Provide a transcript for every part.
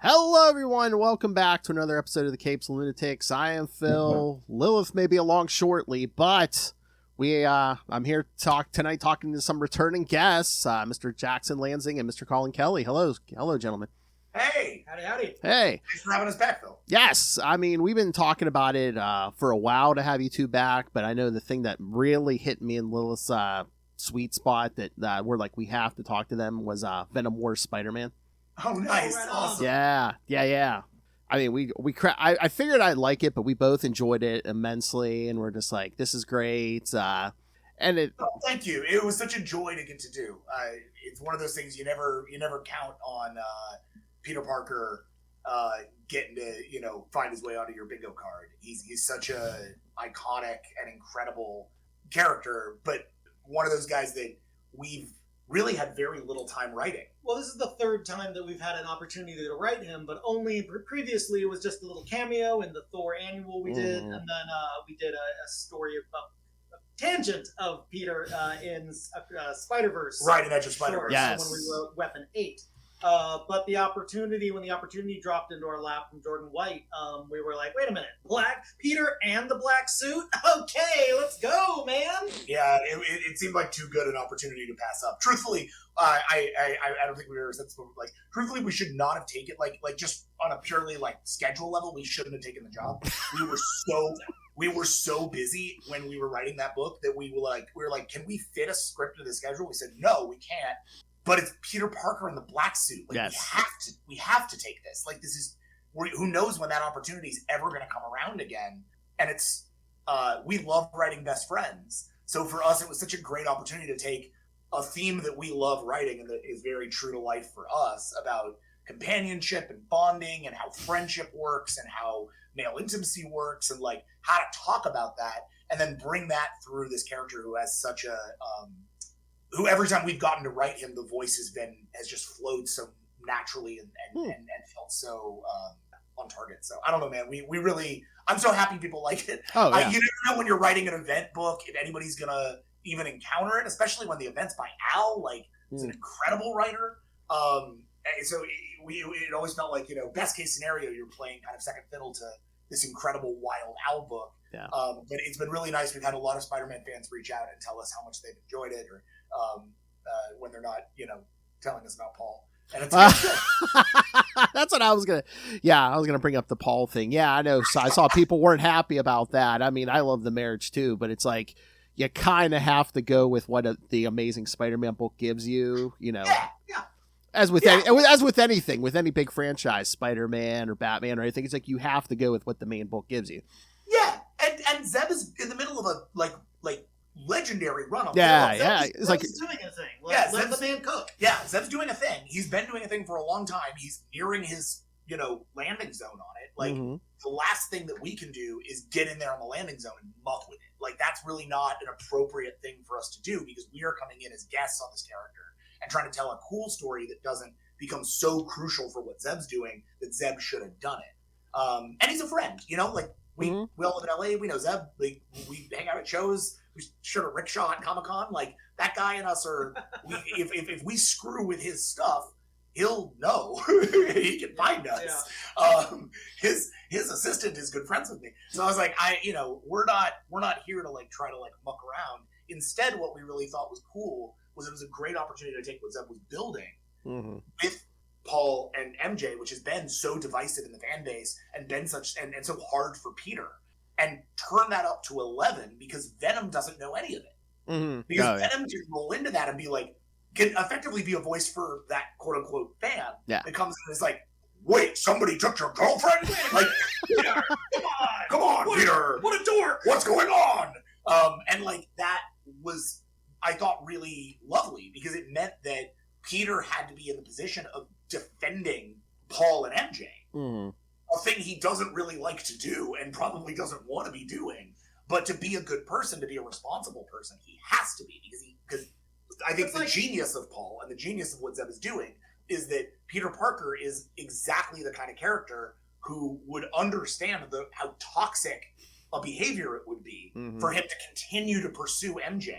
Hello, everyone. Welcome back to another episode of the Capes and Lunatics. I am Phil. Lilith may be along shortly, but I'm here to talk tonight, talking to some returning guests, Mr. Jackson Lanzing and Mr. Collin Kelly. Hello, gentlemen. Hey, howdy. Hey. Thanks for having us back, Phil. Yes, I mean, we've been talking about it for a while to have you two back, but I know the thing that really hit me in Lilith's sweet spot that we're like, we have to talk to them was Venom War Spider-Man. Oh, nice. Right Awesome. Yeah. I mean, I figured I'd like it, but we both enjoyed it immensely, and we're just like, this is great. And it. Oh, thank you. It was such a joy to get to do. It's one of those things you never count on. Peter Parker getting to find his way onto your bingo card. He's such a iconic and incredible character, but one of those guys that we've really had very little time writing. Well, this is the third time that we've had an opportunity to write him, but only previously it was just a little cameo in the Thor annual we did, and then we did a story about a tangent of Peter in Spider-Verse. Right, in Edge of Spider-Verse. Yes. When we wrote Weapon 8. But when the opportunity dropped into our lap from Jordan White, we were like, wait a minute, Black Peter and the black suit? Okay, let's go, man. Yeah, it seemed like too good an opportunity to pass up. Truthfully, I don't think we ever said this before. Like, truthfully, we should not have taken like just on a purely schedule level. We shouldn't have taken the job. We were so busy when we were writing that book that we were like, can we fit a script into the schedule? We said no, we can't. But it's Peter Parker in the black suit. Yes. We have to take this. Like, this is, who knows when that opportunity is ever going to come around again. And it's, we love writing best friends. So for us, it was such a great opportunity to take a theme that we love writing and that is very true to life for us about companionship and bonding and how friendship works and how male intimacy works and how to talk about that and then bring that through this character who has such a, who every time we've gotten to write him, the voice has just flowed so naturally and felt so on target. So I don't know, man. We really, I'm so happy people like it. Oh, yeah. You never know when you're writing an event book if anybody's gonna even encounter it, especially when the event's by Al. He's an incredible writer. So it always felt like best case scenario, you're playing kind of second fiddle to this incredible Wild Al book. Yeah. But it's been really nice. We've had a lot of Spider-Man fans reach out and tell us how much they've enjoyed it, or when they're not, telling us about Paul. And it's that's what I was gonna bring up, the Paul thing. Yeah, I know. So I saw people weren't happy about that. I mean, I love the marriage too, but it's like you kind of have to go with what the Amazing Spider-Man book gives you. Yeah. As with anything, with any big franchise, Spider-Man or Batman or anything, it's like you have to go with what the main book gives you. Yeah, and Zeb is in the middle of a legendary run. Yeah. It's Zeb's doing a thing. Let the man cook. Yeah, Zeb's doing a thing. He's been doing a thing for a long time. He's nearing his landing zone on it. The last thing that we can do is get in there on the landing zone and muck with it. That's really not an appropriate thing for us to do because we are coming in as guests on this character and trying to tell a cool story that doesn't become so crucial for what Zeb's doing that Zeb should have done it. And he's a friend, we all live in LA. We know Zeb. We hang out at shows. We share a rickshaw at Comic-Con. That guy and us are. If we screw with his stuff, he'll know. He can find us. Yeah. His assistant is good friends with me. So I was like, we're not here to try to muck around. Instead, what we really thought was cool was it was a great opportunity to take what Zeb was building with Paul and MJ, which has been so divisive in the fan base and been and so hard for Peter, and turn that up to 11 because Venom doesn't know any of it. Because Venom can roll into that and can effectively be a voice for that quote unquote fan that comes in and is like, wait, somebody took your girlfriend? Peter, come on, Peter. What a dork. What's going on? And that was, I thought, really lovely because it meant that Peter had to be in the position of defending Paul and MJ. A thing he doesn't really like to do and probably doesn't want to be doing. But to be a good person, to be a responsible person, he has to be because I think the genius of Paul and the genius of what Zeb is doing is that Peter Parker is exactly the kind of character who would understand how toxic a behavior it would be for him to continue to pursue MJ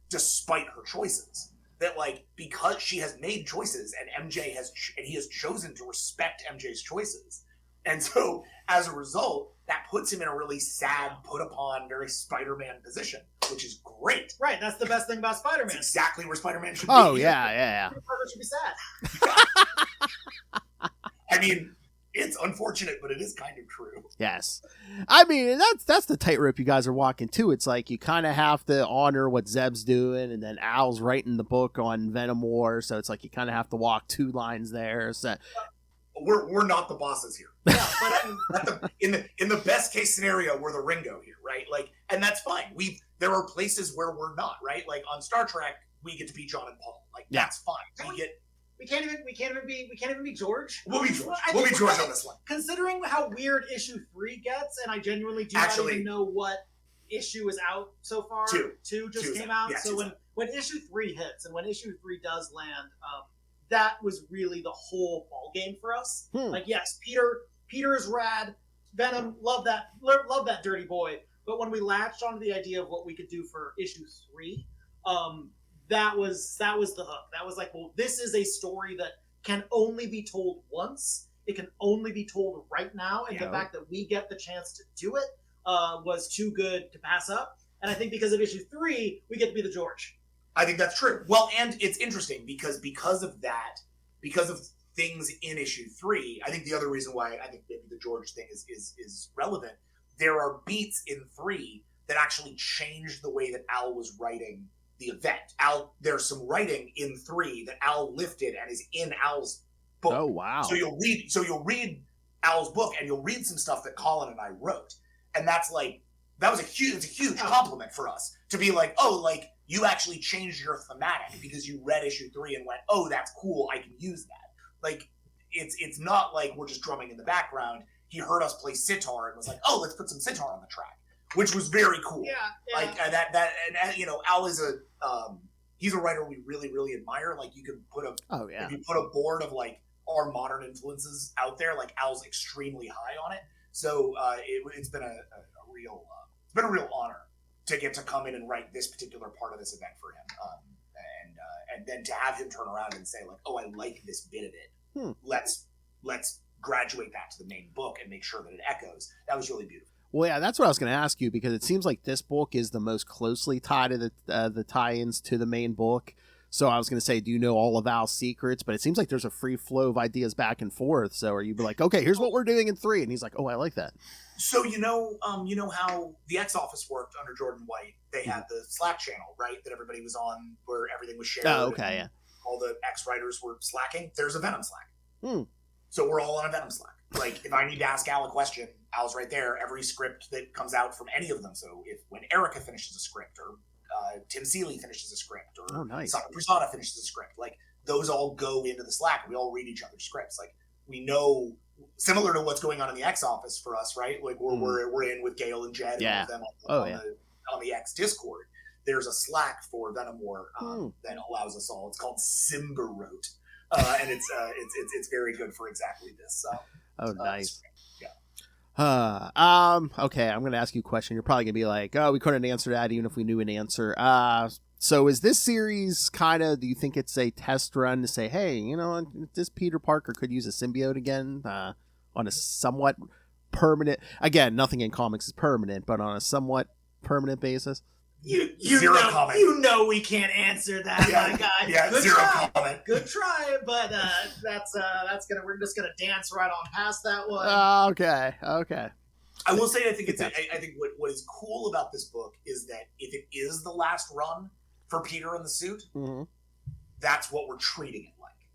despite her choices. that like because she has made choices and he has chosen to respect MJ's choices, and so as a result, that puts him in a really sad, put upon, very Spider-Man position, which is great. Right, that's the best thing about Spider-Man. That's exactly where Spider-Man should be. Oh yeah. Peter Parker should be sad. I mean, it's unfortunate, but it is kind of true. Yes. I mean, that's the tightrope you guys are walking too. It's like you kind of have to honor what Zeb's doing, and then Al's writing the book on Venom War, so it's like you kind of have to walk two lines there. So we're not the bosses here. Yeah, but in the best case scenario, we're the Ringo here, right? Like, and that's fine. There are places where we're not, right? Like on Star Trek, we get to be John and Paul. Like that's fine. We can't even be George. We'll be George. We'll be George on this one. Considering how weird issue 3 gets, and I genuinely do not even know what issue is out so far. Two just came out. Yeah, so when issue 3 hits and when issue 3 does land, that was really the whole ball game for us. Like, yes, Peter is rad. Venom, love that dirty boy. But when we latched onto the idea of what we could do for issue 3, that was the hook. That was like, well, this is a story that can only be told once. It can only be told right now, and the fact that we get the chance to do it was too good to pass up. And I think because of issue 3, we get to be the George. I think that's true. Well, and it's interesting because of that, because of things in issue 3, I think the other reason why I think maybe the George thing is relevant, there are beats in 3 that actually changed the way that Al was writing the event. There's some writing in 3 that Al lifted and is in Al's book. Oh wow. So you'll read Al's book and you'll read some stuff that Collin and I wrote. And that's like it's a huge compliment for us to be like, oh, like you actually changed your thematic because you read issue 3 and went, oh, that's cool, I can use that. Like, it's not like we're just drumming in the background. He heard us play sitar and was like, oh, let's put some sitar on the track, which was very cool. Yeah. Like and you know, Al is he's a writer we really, really admire. Like you could put if you put a board of like our modern influences out there, like Al's extremely high on it. So it's been a real honor to get to come in and write this particular part of this event for him. And then to have him turn around and say like, oh, I like this bit of it. Let's graduate that to the main book and make sure that it echoes. That was really beautiful. Well, yeah, that's what I was going to ask you, because it seems like this book is the most closely tied to the tie-ins to the main book. So I was going to say, do you know all of Al's secrets? But it seems like there's a free flow of ideas back and forth. So are you like, okay, here's what we're doing in 3, and he's like, oh, I like that. So you know how the X Office worked under Jordan White? They had the Slack channel, right, that everybody was on, where everything was shared. Oh, okay, yeah. All the X writers were slacking. There's a Venom Slack. So we're all on a Venom Slack. Like, if I need to ask Al a question, Al's right there. Every script that comes out from any of them. So when Erica finishes a script, or Tim Seeley finishes a script, or Sana Prasada finishes a script, like those all go into the Slack. We all read each other's scripts. Like we know, similar to what's going on in the X Office for us, right? Like we're in with Gale and Jed and all of them on the X Discord. There's a Slack for Venom War that allows us all. It's called Simberwrote. And it's very good for exactly this. So, nice. Okay, I'm going to ask you a question. You're probably going to be like, oh, we couldn't answer that even if we knew an answer. So is this series kind of, do you think it's a test run to say, hey, you know, this Peter Parker could use a symbiote again on a somewhat permanent, again, nothing in comics is permanent, but on a somewhat permanent basis? You know we can't answer that, my guy. Yeah, Good zero try. comment. Good try, but we're just gonna dance right on past that one. Okay. I will say, I think what is cool about this book is that if it is the last run for Peter in the suit, that's what we're treating it like.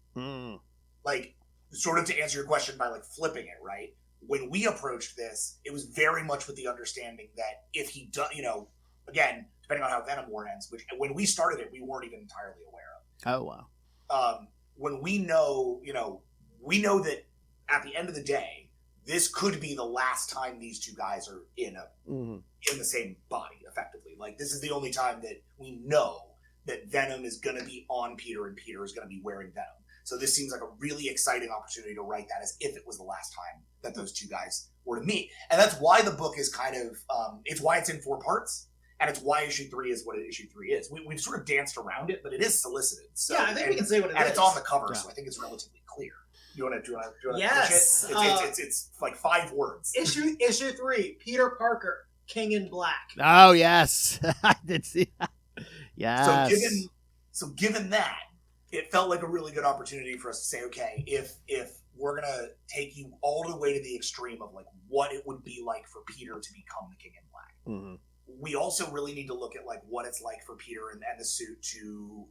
Like, sort of to answer your question by like flipping it, right? When we approached this, it was very much with the understanding that if he does, you know, again, depending on how Venom War ends, which when we started it, we weren't even entirely aware of. Oh, wow. When we know that at the end of the day, this could be the last time these two guys are in the same body, effectively. Like, this is the only time that we know that Venom is going to be on Peter and Peter is going to be wearing Venom. So this seems like a really exciting opportunity to write that as if it was the last time that those two guys were to meet. And that's why the book is kind of, it's why it's in 4 parts. And it's why issue 3 is what issue 3 is. We've sort of danced around it, but it is solicited. So, yeah, I think we can say what it is. And it's on the cover, so I think it's relatively clear. Do you want to Yes. pitch it? It's like 5 words. Issue 3, Peter Parker, King in Black. Oh, yes. I did see that. Yes. So given that, it felt like a really good opportunity for us to say, okay, if we're going to take you all the way to the extreme of like what it would be like for Peter to become the King in Black. Mm-hmm. We also really need to look at like what it's like for Peter and the suit to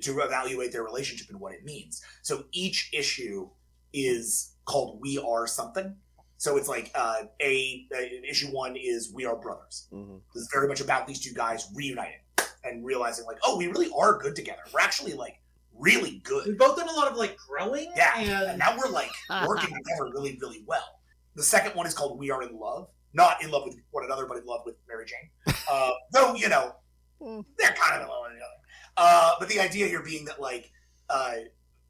evaluate their relationship and what it means. So each issue is called We Are Something. So it's like issue 1 is We Are Brothers. Mm-hmm. This is very much about these 2 guys reuniting and realizing like, oh, we really are good together. We're actually like really good. We've both done a lot of like growing. Yeah, and now we're like working together really, really well. The second one is called We Are in Love. Not in love with one another, but in love with Mary Jane. Though, you know, they're kind of in love with each other. But the idea here being that, like,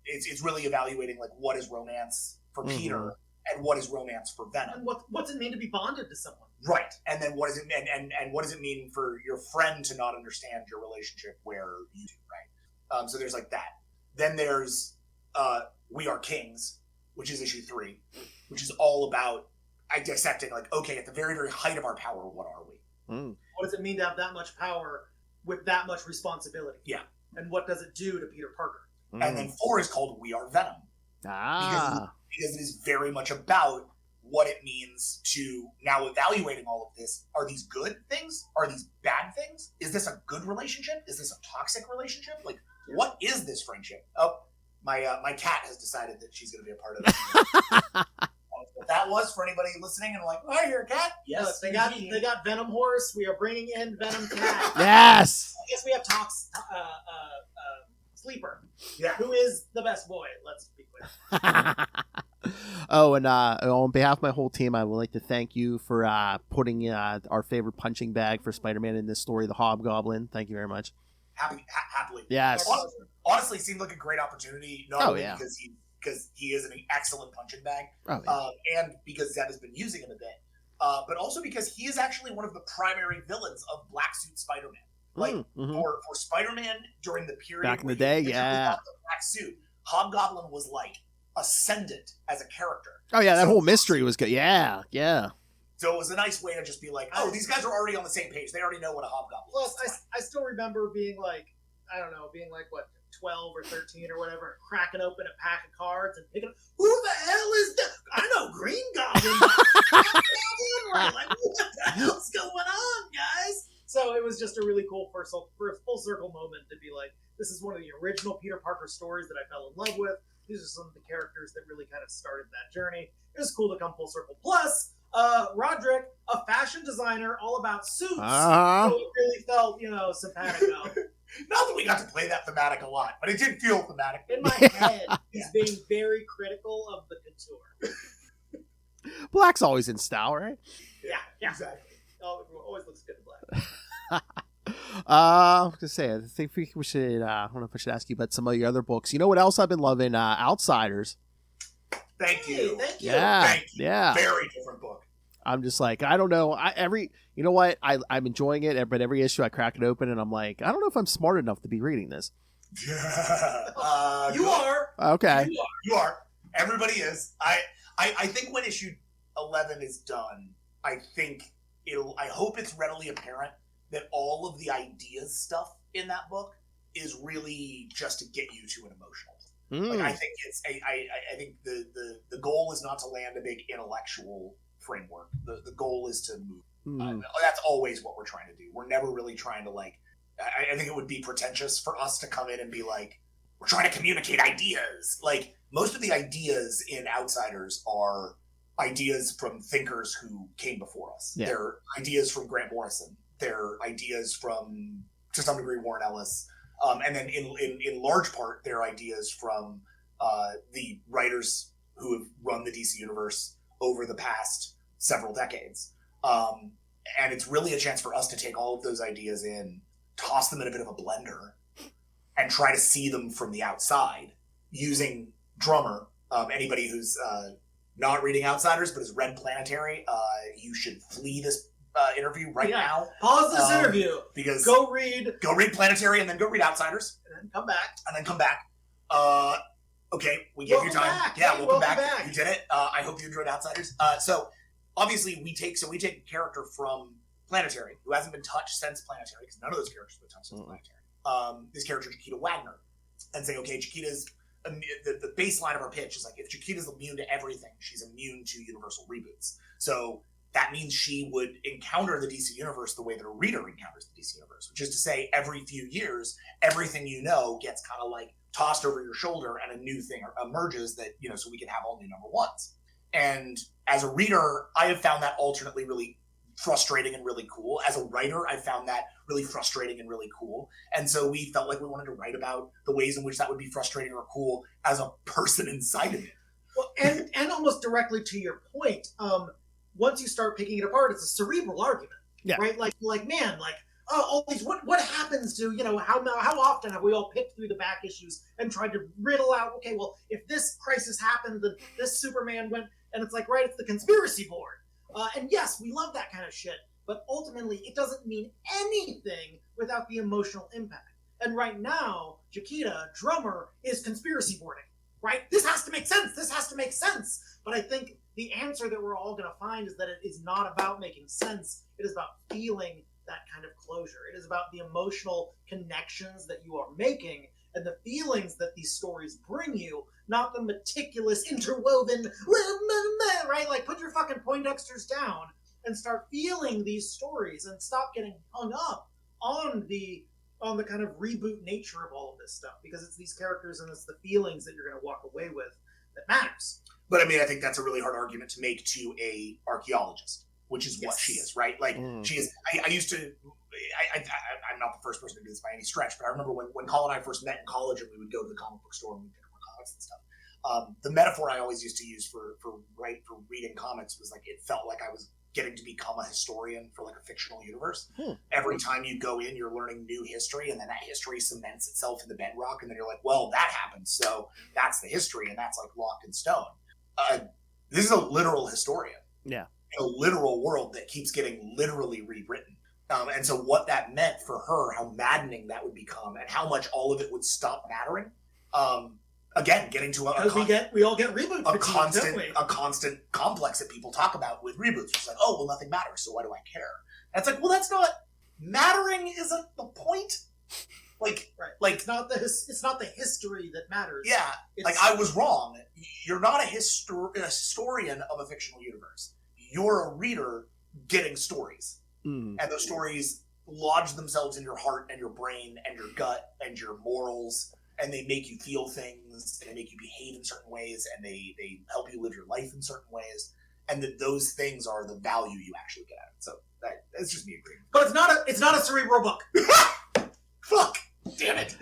it's really evaluating, like, what is romance for Peter and what is romance for Venom. And what's it mean to be bonded to someone? Right. And then what does it and what does it mean for your friend to not understand your relationship where you do, right? So there's, like, that. Then there's We Are Kings, which is issue 3, which is all about dissecting, like, okay, at the very, very height of our power, what are we? What does it mean to have that much power with that much responsibility? Yeah. And what does it do to Peter Parker? And then 4 is called We Are Venom. Because it is very much about what it means to now evaluating all of this. Are these good things? Are these bad things? Is this a good relationship? Is this a toxic relationship? Like, what is this friendship? Oh, my cat has decided that she's going to be a part of it. What that was for anybody listening and like, oh, I hear a cat. Yes, they got Venom Horse. We are bringing in Venom Cat. Yes. I guess we have Sleeper. Yeah. Who is the best boy? Let's be clear. Oh, and on behalf of my whole team, I would like to thank you for putting our favorite punching bag for Spider-Man in this story, the Hobgoblin. Thank you very much. Happily. Yes. Honestly, seemed like a great opportunity. Not only because he is an excellent punching bag, and because Zeb has been using him a bit, but also because he is actually one of the primary villains of Black Suit Spider-Man. Like, for Spider-Man during the period back in the day, the Black Suit, Hobgoblin was like ascendant as a character. Oh yeah, that whole mystery was good. Yeah. So it was a nice way to just be like, oh, these guys are already on the same page. They already know what a Hobgoblin is. Plus, I still remember being like, I don't know, being like, what, 12 or 13 or whatever, cracking open a pack of cards and picking up, who the hell is that? I know Green Goblin. Like, what the hell's going on, guys? So it was just a really cool full circle moment to be like, this is one of the original Peter Parker stories that I fell in love with. These are some of the characters that really kind of started that journey. It was cool to come full circle. Plus, Roderick, a fashion designer all about suits. So it really felt, simpatico. Not that we got to play that thematic a lot, but it did feel thematic. In my head, he's being very critical of the couture. Black's always in style, right? Yeah, exactly. Always looks good in black. I was gonna say, I think we should. I don't know if I should ask you about some of your other books. You know what else I've been loving? Outsiders. Thank you. Yeah. Very different book. I'm just like, I don't know. You know what? I'm enjoying it, but every issue I crack it open and I'm like, I don't know if I'm smart enough to be reading this. You are. Okay. You are. Everybody is. I think when issue 11 is done, I hope it's readily apparent that all of the ideas stuff in that book is really just to get you to an emotional. Like, I think I think the goal is not to land a big intellectual framework. The goal is to move. That's always what we're trying to do. We're never really trying to I think it would be pretentious for us to come in and be like, we're trying to communicate ideas. Like, most of the ideas in Outsiders are ideas from thinkers who came before us. Yeah. They're ideas from Grant Morrison. They're ideas from, to some degree, Warren Ellis. And then in large part, they're ideas from the writers who have run the DC universe over the past several decades. And it's really a chance for us to take all of those ideas in, toss them in a bit of a blender, and try to see them from the outside using Drummer. Anybody who's not reading Outsiders but has read Planetary, you should flee this interview right now. Pause this interview. Because go read Planetary and then go read Outsiders. And then come back. Okay, we gave you time. Back. Yeah, welcome back. You did it. I hope you enjoyed Outsiders. So obviously we take a character from Planetary who hasn't been touched since Planetary, because none of those characters have been touched since Planetary. This character, Chiquita Wagner, and say, okay, Chiquita's the baseline of our pitch is like, if Chiquita's immune to everything, she's immune to universal reboots. So that means she would encounter the DC universe the way that a reader encounters the DC universe, which is to say, every few years, everything you know gets kind of like tossed over your shoulder, and a new thing emerges that, so we can have all new number ones. And as a reader, I have found that alternately really frustrating and really cool. As a writer, I found that really frustrating and really cool. And so we felt like we wanted to write about the ways in which that would be frustrating or cool as a person inside of it. Well, and almost directly to your point, once you start picking it apart, it's a cerebral argument, right? All these, what happens to, how often have we all picked through the back issues and tried to riddle out, okay, well, if this crisis happened, then this Superman went, and it's like, right, it's the conspiracy board. And yes, we love that kind of shit, but ultimately it doesn't mean anything without the emotional impact. And right now, Chiquita, drummer, is conspiracy boarding, right? This has to make sense. But I think the answer that we're all going to find is that it is not about making sense. It is about feeling that kind of closure. It is about the emotional connections that you are making and the feelings that these stories bring you, not the meticulous interwoven, right? Like, put your fucking Poindexters down and start feeling these stories and stop getting hung up on the kind of reboot nature of all of this stuff, because it's these characters and it's the feelings that you're going to walk away with that matters. But I mean, I think that's a really hard argument to make to a archaeologist, which is what she is, right? Like, she is. I'm not the first person to do this by any stretch, but I remember when Collin and I first met in college, and we would go to the comic book store and we'd pick up our comics and stuff. The metaphor I always used to use for reading comics was like, it felt like I was getting to become a historian for like a fictional universe. Every time you go in, you're learning new history, and then that history cements itself in the bedrock, and then you're like, well, that happened, so that's the history, and that's like locked in stone. This is a literal historian. Yeah. In a literal world that keeps getting literally rewritten. And so what that meant for her, how maddening that would become, and how much all of it would stop mattering. Again, getting to we all get reboots. A constant complex that people talk about with reboots. It's like, oh, well, nothing matters, so why do I care? And it's like, well, that's not mattering. Isn't the point? Like, right. Like it's not the history that matters. Yeah, like I was wrong. You're not a historian of a fictional universe. You're a reader getting stories, and those stories lodge themselves in your heart and your brain and your gut and your morals. And they make you feel things, and they make you behave in certain ways, and they help you live your life in certain ways, and that those things are the value you actually get out of it. So that's just me agreeing. But it's not a cerebral book. Fuck! Damn it!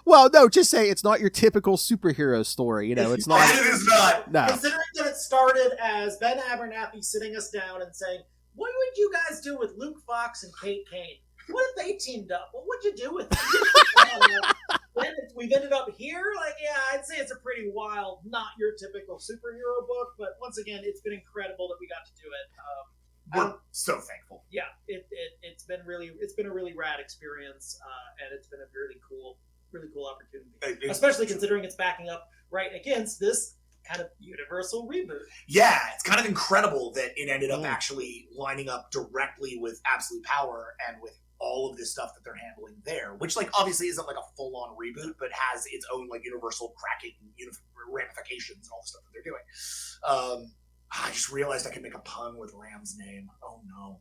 Well, no, just say it's not your typical superhero story. It's not. It is not. No. Considering that it started as Ben Abernathy sitting us down and saying, "What would you guys do with Luke Fox and Kate Kane? What if they teamed up? What would you do with them?" We've ended up here. Like, yeah, I'd say it's a pretty wild, not your typical superhero book. But once again, it's been incredible that we got to do it. We're so thankful. Yeah, it's been a really rad experience, and it's been a really cool opportunity. Especially considering it's backing up right against this kind of universal reboot. Yeah, it's kind of incredible that it ended up actually lining up directly with Absolute Power and with all of this stuff that they're handling there, which like obviously isn't like a full-on reboot, but has its own like universal cracking ramifications and all the stuff that they're doing. I just realized I could make a pun with Ram's name. Oh no.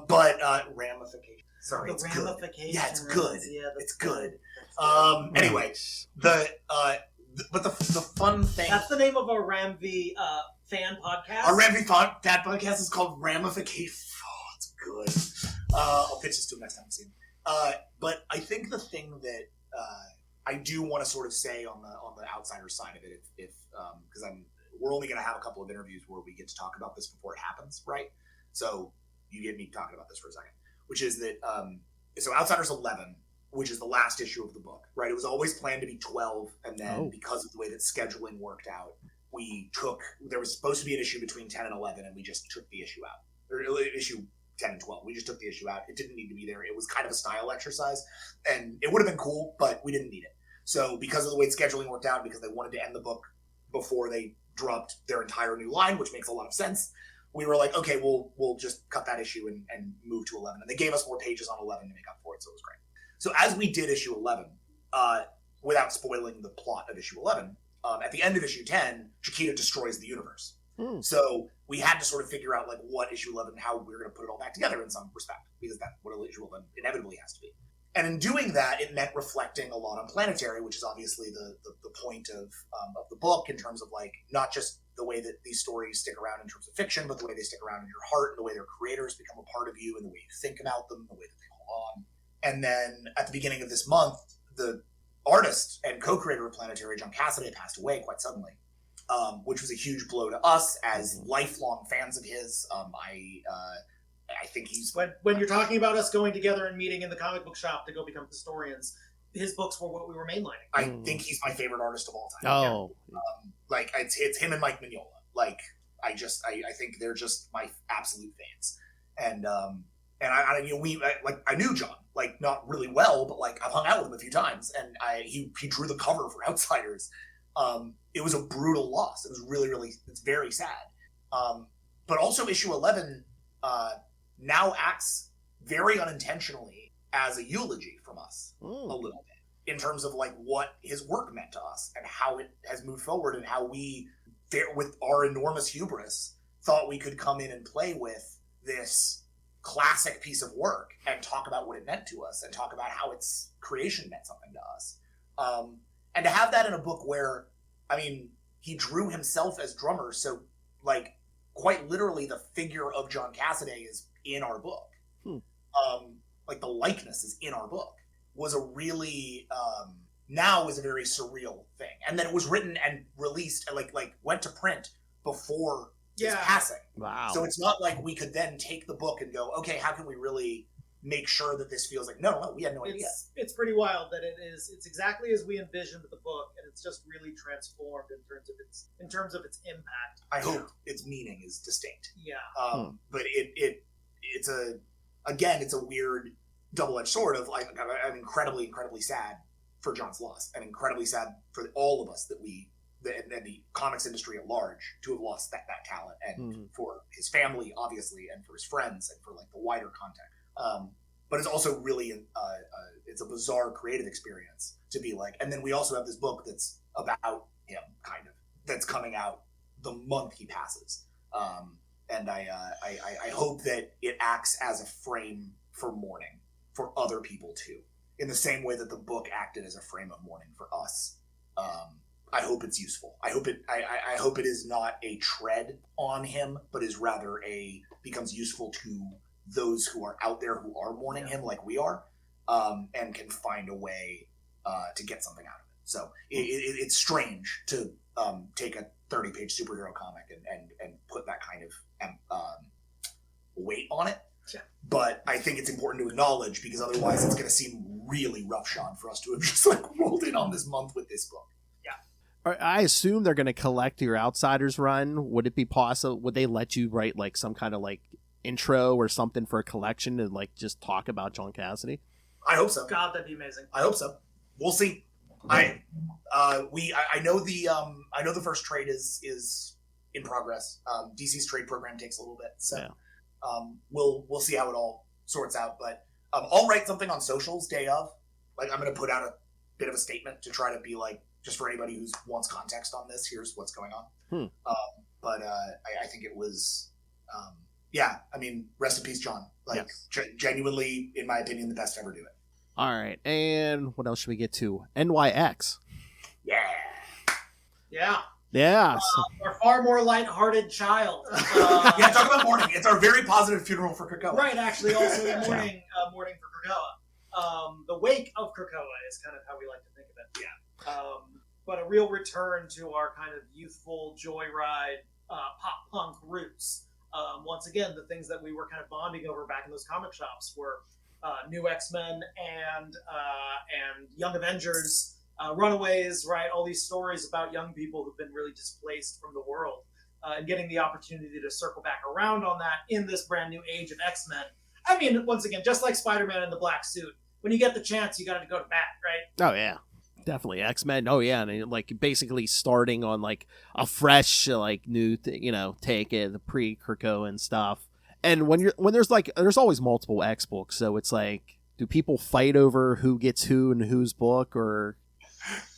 But ramification. Sorry, it's good. Yeah, it's good. Yeah, it's good. Anyway, but the fun thing. That's the name of our Ramv fan podcast. Our Ramv fan podcast is called Ramification. Oh, it's good. I'll pitch this to him next time I see him. But I think the thing that I do want to sort of say on the outsider side of it, if because we're only going to have a couple of interviews where we get to talk about this before it happens, right? So you get me talking about this for a second, which is that so Outsiders 11, which is the last issue of the book, right? It was always planned to be 12, and then because of the way that scheduling worked out, there was supposed to be an issue between 10 and 11, and we just took the issue out. Or issue 10 and 12. We just took the issue out. It didn't need to be there. It was kind of a style exercise, and it would have been cool, but we didn't need it. So because of the way scheduling worked out, because they wanted to end the book before they dropped their entire new line, which makes a lot of sense, we were like, okay, we'll just cut that issue and move to 11. And they gave us more pages on 11 to make up for it, so it was great. So as we did issue 11, without spoiling the plot of issue 11, at the end of issue 10, Chiquita destroys the universe. So we had to sort of figure out like what issue 11, how we were going to put it all back together in some respect, because that's what issue 11 inevitably has to be. And in doing that, it meant reflecting a lot on Planetary, which is obviously the point of the book, in terms of like not just the way that these stories stick around in terms of fiction, but the way they stick around in your heart, and the way their creators become a part of you, and the way you think about them, the way that they hold on. And then at the beginning of this month, the artist and co-creator of Planetary, John Cassaday, passed away quite suddenly, which was a huge blow to us as lifelong fans of his. I think he's... When you're talking about us going together and meeting in the comic book shop to go become historians, his books were what we were mainlining. I think he's my favorite artist of all time. Oh. Like, it's him and Mike Mignola. Like, I think they're just my absolute fans. And I knew John, like, not really well, but like I've hung out with him a few times, and he drew the cover for Outsiders. It was a brutal loss. It was really, it's very sad. But also issue 11 now acts very unintentionally as a eulogy from us a little bit, in terms of like what his work meant to us and how it has moved forward, and how we, with our enormous hubris, thought we could come in and play with this classic piece of work and talk about what it meant to us, and talk about how its creation meant something to us. And to have that in a book where, I mean, he drew himself as drummer, so like quite literally the figure of John Cassaday is in our book. Like the likeness is in our book, was a really now is a very surreal thing. And then it was written and released and like went to print before his passing. Wow. So it's not like we could then take the book and go, okay, how can we really make sure that this feels like, no, we had no idea. It's pretty wild that it's exactly as we envisioned the book, and it's just really transformed in terms of its impact. I hope its meaning is distinct. Yeah. But it's a weird double-edged sword of like, I'm incredibly, incredibly sad for John's loss, and incredibly sad for all of us that the comics industry at large to have lost that talent, and for his family, obviously, and for his friends, and for like the wider context. But it's also really it's a bizarre creative experience to be like, and then we also have this book that's about him, kind of, that's coming out the month he passes. And I hope that it acts as a frame for mourning for other people too, in the same way that the book acted as a frame of mourning for us. I hope it's useful. I hope it is not a tread on him, but is rather becomes useful to those who are out there who are mourning him like we are, and can find a way to get something out of it. So it's strange to take a 30-page superhero comic and put that kind of weight on it. Yeah. But I think it's important to acknowledge, because otherwise it's going to seem really roughshod for us to have just like rolled in on this month with this book. I assume they're going to collect your Outsiders run. Would it be possible? Would they let you write like some kind of like intro or something for a collection and like just talk about John Cassaday? I hope so. God, that'd be amazing. I hope so. We'll see. I know the first trade is in progress. DC's trade program takes a little bit, so we'll see how it all sorts out. But I'll write something on socials day of. Like, I'm going to put out a bit of a statement to try to be like, just for anybody who wants context on this, here's what's going on. But I think it was, I mean, rest in peace, John. Like, genuinely, in my opinion, the best to ever do it. All right, and what else should we get to? NYX. Yeah. Our far more lighthearted child. Talk about mourning. It's our very positive funeral for Krakoa. Right, actually, also mourning for Krakoa. The wake of Krakoa is kind of how we like to think of it. But a real return to our kind of youthful joyride pop punk roots. Once again, the things that we were kind of bonding over back in those comic shops were New X-Men and Young Avengers, runaways, right? All these stories about young people who've been really displaced from the world, and getting the opportunity to circle back around on that in this brand new age of X-Men. I mean, once again, just like Spider-Man in the black suit, when you get the chance, you got to go to bat, right? Oh yeah, definitely X-Men. Oh yeah, and like basically starting on like a fresh like new take it the pre-Krakoa and stuff. And when there's always multiple X books, so it's like, do people fight over who gets who and whose book, or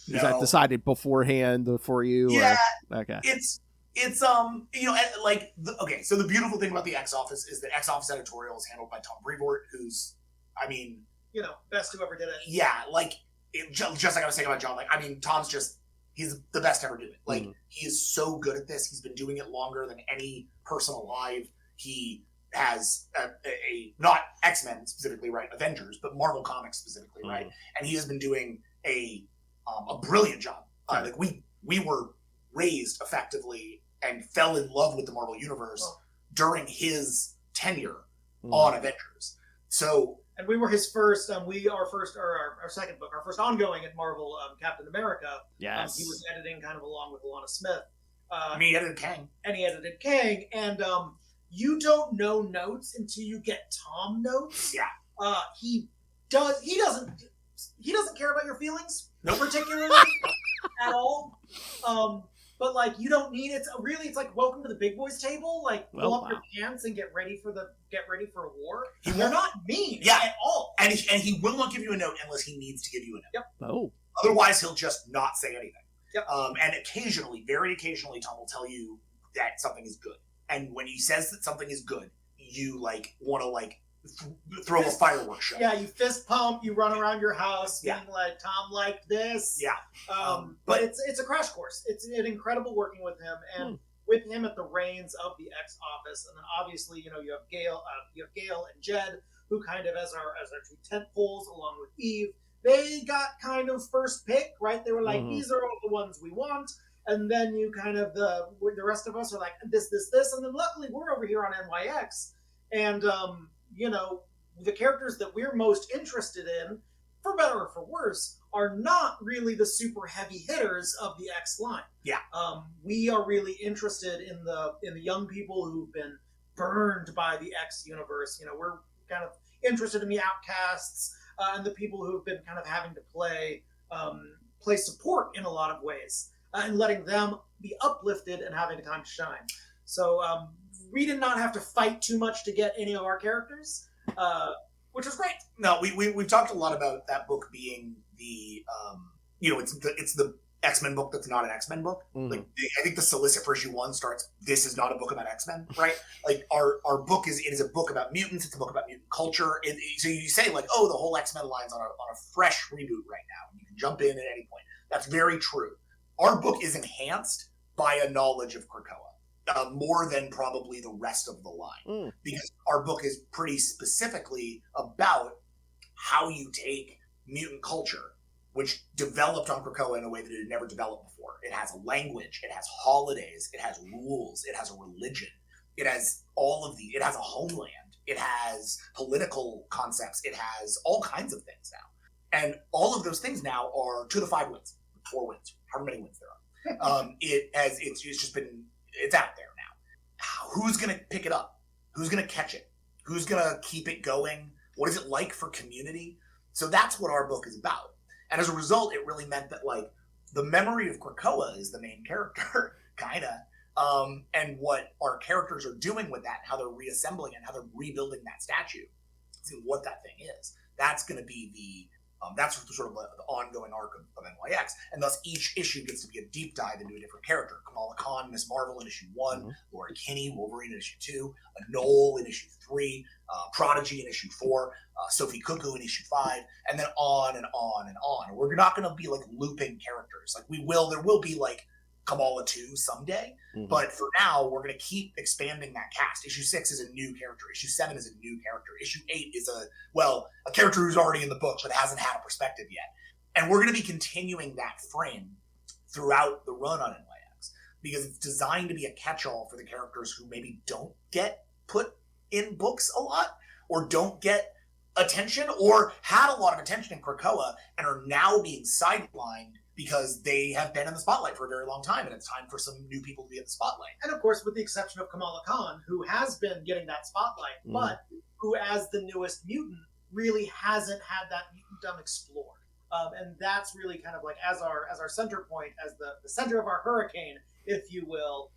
is that decided beforehand for you? Yeah, or? Okay. It's okay. So the beautiful thing about the X Office is that X Office editorial is handled by Tom Brevoort, who's, I mean, best who ever did it. Yeah, like just like I was saying about John. Like, I mean, he's the best to ever do it. Like, he is so good at this. He's been doing it longer than any person alive. He has a not X-Men specifically, right? Avengers, but Marvel Comics specifically, right? And he has been doing a brilliant job. Like we were raised effectively and fell in love with the Marvel Universe during his tenure on Avengers. So, and we were his first. Our second book, our first ongoing at Marvel, Captain America. Yes, he was editing kind of along with Alana Smith. He edited Kang. And you don't know notes until you get Tom notes. Yeah. He doesn't care about your feelings, particularly at all. But like, you don't need it. It's like welcome to the big boys table. Like, pull up your pants and get ready for war. They're not mean at all. And he will not give you a note unless he needs to give you a note. Yep. Oh. Otherwise, he'll just not say anything. Yep. And occasionally, very occasionally, Tom will tell you that something is good. And when he says that something is good, you like want to like throw a fireworks show. Yeah, you fist pump, you run around your house, being like, Tom liked this. Yeah. But it's a crash course. It's an incredible working with him, and with him at the reins of the X Office, and then obviously you have Gale and Jed, who kind of as our two tent poles along with Eve. They got kind of first pick, right? They were like, these are all the ones we want. And then you kind of, the rest of us are like, this. And then luckily we're over here on NYX. And, the characters that we're most interested in, for better or for worse, are not really the super heavy hitters of the X line. Yeah. We are really interested in the young people who've been burned by the X universe. We're kind of interested in the outcasts and the people who've been kind of having to play support in a lot of ways. And letting them be uplifted and having a time to shine. So we did not have to fight too much to get any of our characters, which was great. No, we've talked a lot about that book being the it's the X-Men book that's not an X-Men book. Like, I think the solicit for issue 1 starts, this is not a book about X-Men, right? Like, our book is a book about mutants. It's a book about mutant culture. So you say like, oh, the whole X-Men line's on a fresh reboot right now, and you can jump in at any point. That's very true. Our book is enhanced by a knowledge of Krakoa, more than probably the rest of the line, because our book is pretty specifically about how you take mutant culture, which developed on Krakoa in a way that it had never developed before. It has a language, it has holidays, it has rules, it has a religion, it has it has a homeland, it has political concepts, it has all kinds of things now. And all of those things now are to the 5 wins, 4 wins, however many wins there are. It's out there now. Who's going to pick it up? Who's going to catch it? Who's going to keep it going? What is it like for community? So that's what our book is about. And as a result, it really meant that like the memory of Krakoa is the main character, kind of. And what our characters are doing with that, how they're reassembling it, how they're rebuilding that statue, what that thing is. That's going to be that's sort of the ongoing arc of NYX, and thus each issue gets to be a deep dive into a different character. Kamala Khan, Miss Marvel in issue 1, Laura Kinney, Wolverine in issue 2, Knoll in issue 3, Prodigy in issue 4, Sophie Cuckoo in issue 5, and then on and on and on. We're not going to be like looping characters. Like there will be like Kamala 2 someday, but for now we're going to keep expanding that cast. Issue 6 is a new character. Issue 7 is a new character. Issue 8 is a character who's already in the book but hasn't had a perspective yet. And we're going to be continuing that frame throughout the run on NYX because it's designed to be a catch-all for the characters who maybe don't get put in books a lot or don't get attention or had a lot of attention in Krakoa and are now being sidelined because they have been in the spotlight for a very long time, and it's time for some new people to be in the spotlight. And of course, with the exception of Kamala Khan, who has been getting that spotlight, but who, as the newest mutant, really hasn't had that mutantdom explored. And that's really kind of like as our center point, as the center of our hurricane, if you will.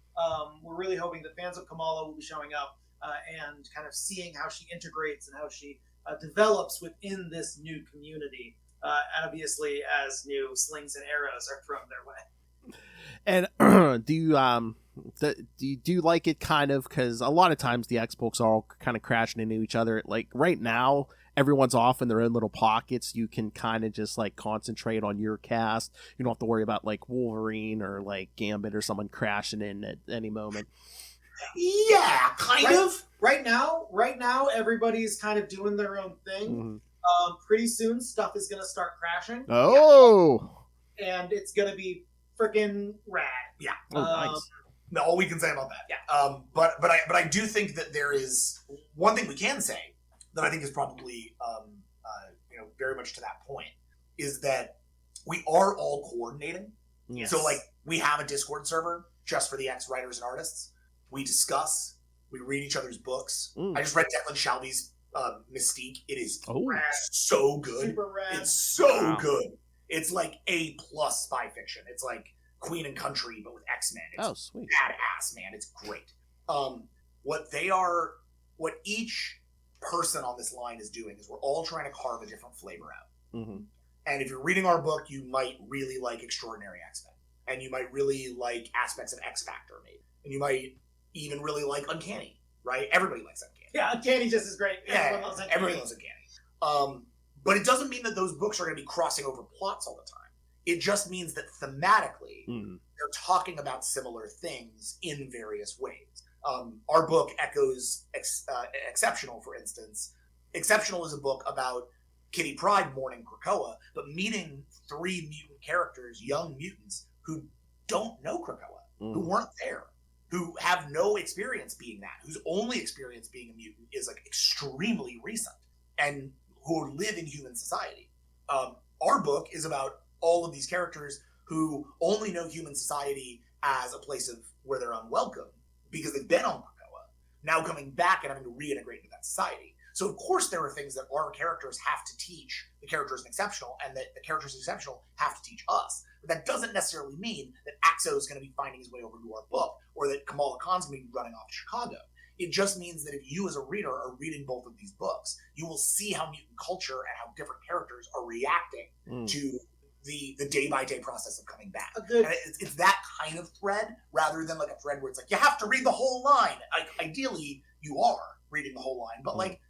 We're really hoping that fans of Kamala will be showing up and kind of seeing how she integrates and how she develops within this new community. Obviously, as new slings and arrows are thrown their way. And do you like it kind of, because a lot of times the X books are all kind of crashing into each other. Like right now, everyone's off in their own little pockets. You can kind of just like concentrate on your cast. You don't have to worry about like Wolverine or like Gambit or someone crashing in at any moment. Yeah, kind of. Right now, everybody's kind of doing their own thing. Mm-hmm. Pretty soon, stuff is going to start crashing. Oh! And it's going to be freaking rad. Yeah. Oh, nice. All we can say about that. Yeah. But I do think that there is one thing we can say that I think is probably very much to that point is that we are all coordinating. Yes. So like we have a Discord server just for the X writers and artists. We discuss. We read each other's books. I just read Declan Shalvey's Mystique. It is so good. Super rad. It's so good. It's like A+ spy fiction. It's like Queen and Country, but with X-Men. It's sweet. Badass, man. It's great. What each person on this line is doing is we're all trying to carve a different flavor out. Mm-hmm. And if you're reading our book, you might really like Extraordinary X-Men. And you might really like aspects of X-Factor, maybe. And you might even really like Uncanny, right? Everybody likes Uncanny. Yeah, Uncanny just is great. Everyone loves Uncanny. But it doesn't mean that those books are going to be crossing over plots all the time. It just means that thematically, they're talking about similar things in various ways. Our book echoes Exceptional, for instance. Exceptional is a book about Kitty Pryde mourning Krakoa, but meeting 3 mutant characters, young mutants, who don't know Krakoa, who weren't there, who have no experience being that, whose only experience being a mutant is like extremely recent, and who live in human society. Our book is about all of these characters who only know human society as a place of where they're unwelcome because they've been on Krakoa, now coming back and having to reintegrate into that society. So of course there are things that our characters have to teach the characters in Exceptional, and that the characters in Exceptional have to teach us. But that doesn't necessarily mean that Axo is going to be finding his way over to our book, or that Kamala Khan's going to be running off to Chicago. It just means that if you as a reader are reading both of these books, you will see how mutant culture and how different characters are reacting to the day-by-day process of coming back. And it's that kind of thread, rather than like a thread where it's like, you have to read the whole line. Ideally, you are reading the whole line. But like,